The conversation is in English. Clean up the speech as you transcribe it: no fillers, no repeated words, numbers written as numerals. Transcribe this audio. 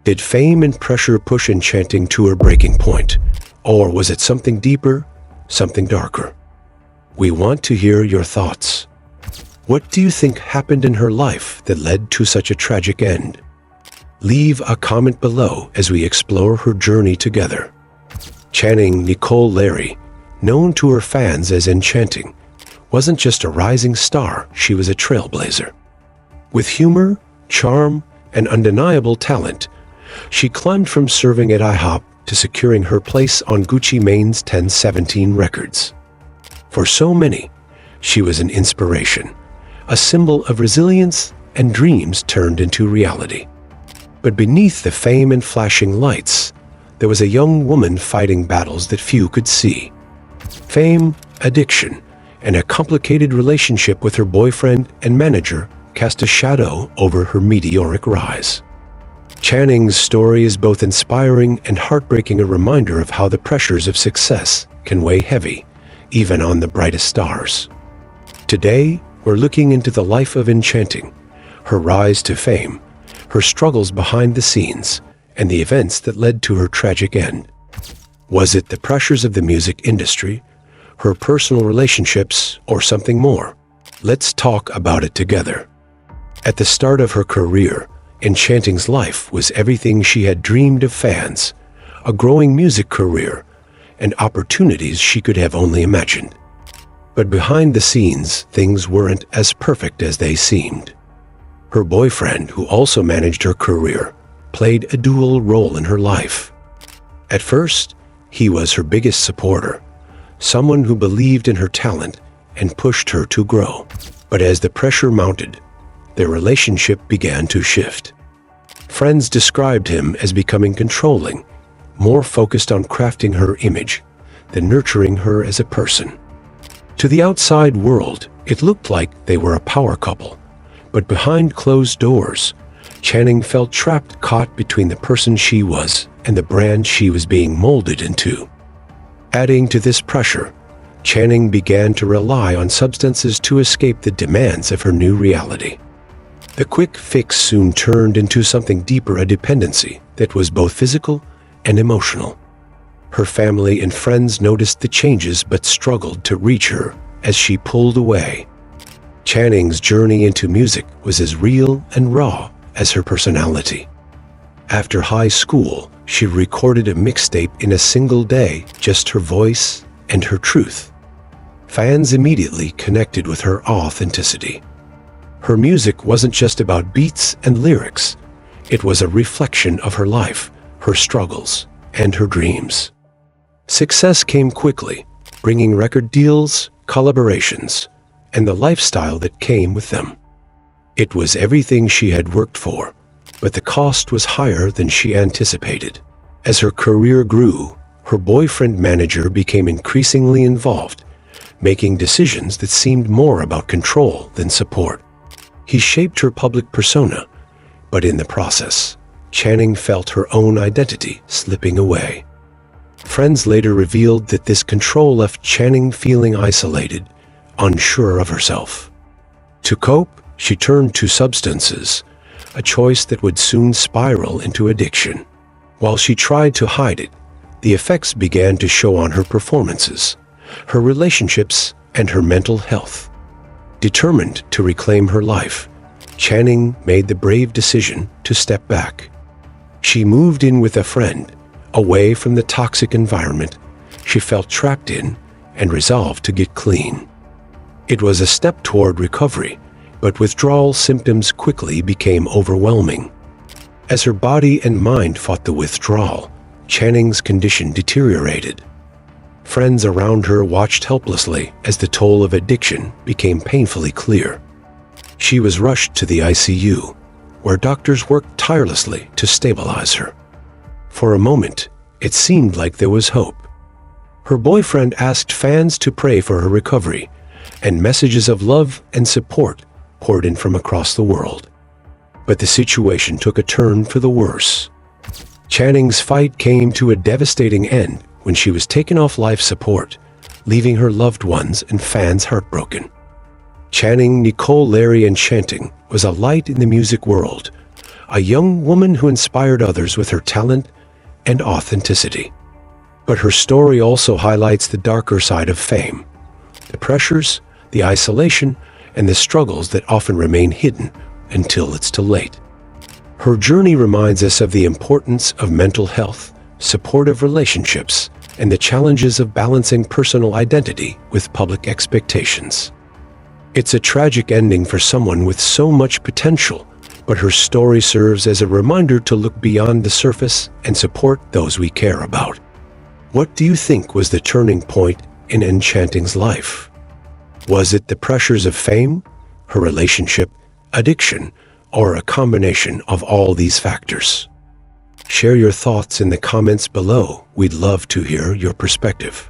Did fame and pressure push Enchanting to her breaking point? Or was it something deeper, something darker? We want to hear your thoughts. What do you think happened in her life that led to such a tragic end? Leave a comment below as we explore her journey together. Channing Nicole Larry, known to her fans as Enchanting, wasn't just a rising star, she was a trailblazer. With humor, charm, and undeniable talent, she climbed from serving at IHOP to securing her place on Gucci Mane's 1017 records. For so many, she was an inspiration, a symbol of resilience and dreams turned into reality. But beneath the fame and flashing lights, there was a young woman fighting battles that few could see. Fame, addiction, and a complicated relationship with her boyfriend and manager cast a shadow over her meteoric rise. Channing's story is both inspiring and heartbreaking, a reminder of how the pressures of success can weigh heavy, even on the brightest stars. Today, we're looking into the life of Enchanting, her rise to fame, her struggles behind the scenes, and the events that led to her tragic end. Was it the pressures of the music industry, her personal relationships, or something more? Let's talk about it together. At the start of her career, Enchanting's life was everything she had dreamed of: fans, a growing music career, and opportunities she could have only imagined. But behind the scenes, things weren't as perfect as they seemed. Her boyfriend, who also managed her career, played a dual role in her life. At first, he was her biggest supporter, someone who believed in her talent and pushed her to grow. But as the pressure mounted, their relationship began to shift. Friends described him as becoming controlling, more focused on crafting her image than nurturing her as a person. To the outside world, it looked like they were a power couple, but behind closed doors, Channing felt trapped, caught between the person she was and the brand she was being molded into. Adding to this pressure, Channing began to rely on substances to escape the demands of her new reality. The quick fix soon turned into something deeper, a dependency that was both physical and emotional. Her family and friends noticed the changes but struggled to reach her as she pulled away. Channing's journey into music was as real and raw as her personality. After high school, she recorded a mixtape in a single day, just her voice and her truth. Fans immediately connected with her authenticity. Her music wasn't just about beats and lyrics. It was a reflection of her life, her struggles, and her dreams. Success came quickly, bringing record deals, collaborations, and the lifestyle that came with them. It was everything she had worked for, but the cost was higher than she anticipated. As her career grew, her boyfriend manager became increasingly involved, making decisions that seemed more about control than support. He shaped her public persona, but in the process, Channing felt her own identity slipping away. Friends later revealed that this control left Channing feeling isolated, unsure of herself. To cope, she turned to substances, a choice that would soon spiral into addiction. While she tried to hide it, the effects began to show on her performances, her relationships, and her mental health. Determined to reclaim her life, Channing made the brave decision to step back. She moved in with a friend, away from the toxic environment she felt trapped in, and resolved to get clean. It was a step toward recovery, but withdrawal symptoms quickly became overwhelming. As her body and mind fought the withdrawal, Channing's condition deteriorated. Friends around her watched helplessly as the toll of addiction became painfully clear. She was rushed to the ICU, where doctors worked tirelessly to stabilize her. For a moment, it seemed like there was hope. Her boyfriend asked fans to pray for her recovery, and messages of love and support poured in from across the world. But the situation took a turn for the worse. Channing's fight came to a devastating end when she was taken off life support, leaving her loved ones and fans heartbroken. Channing Nicole Larry Enchanting was a light in the music world, a young woman who inspired others with her talent and authenticity. But her story also highlights the darker side of fame, the pressures, the isolation, and the struggles that often remain hidden until it's too late. Her journey reminds us of the importance of mental health, supportive relationships, and the challenges of balancing personal identity with public expectations. It's a tragic ending for someone with so much potential, but her story serves as a reminder to look beyond the surface and support those we care about. What do you think was the turning point in Enchanting's life? Was it the pressures of fame, her relationship, addiction, or a combination of all these factors? Share your thoughts in the comments below. We'd love to hear your perspective.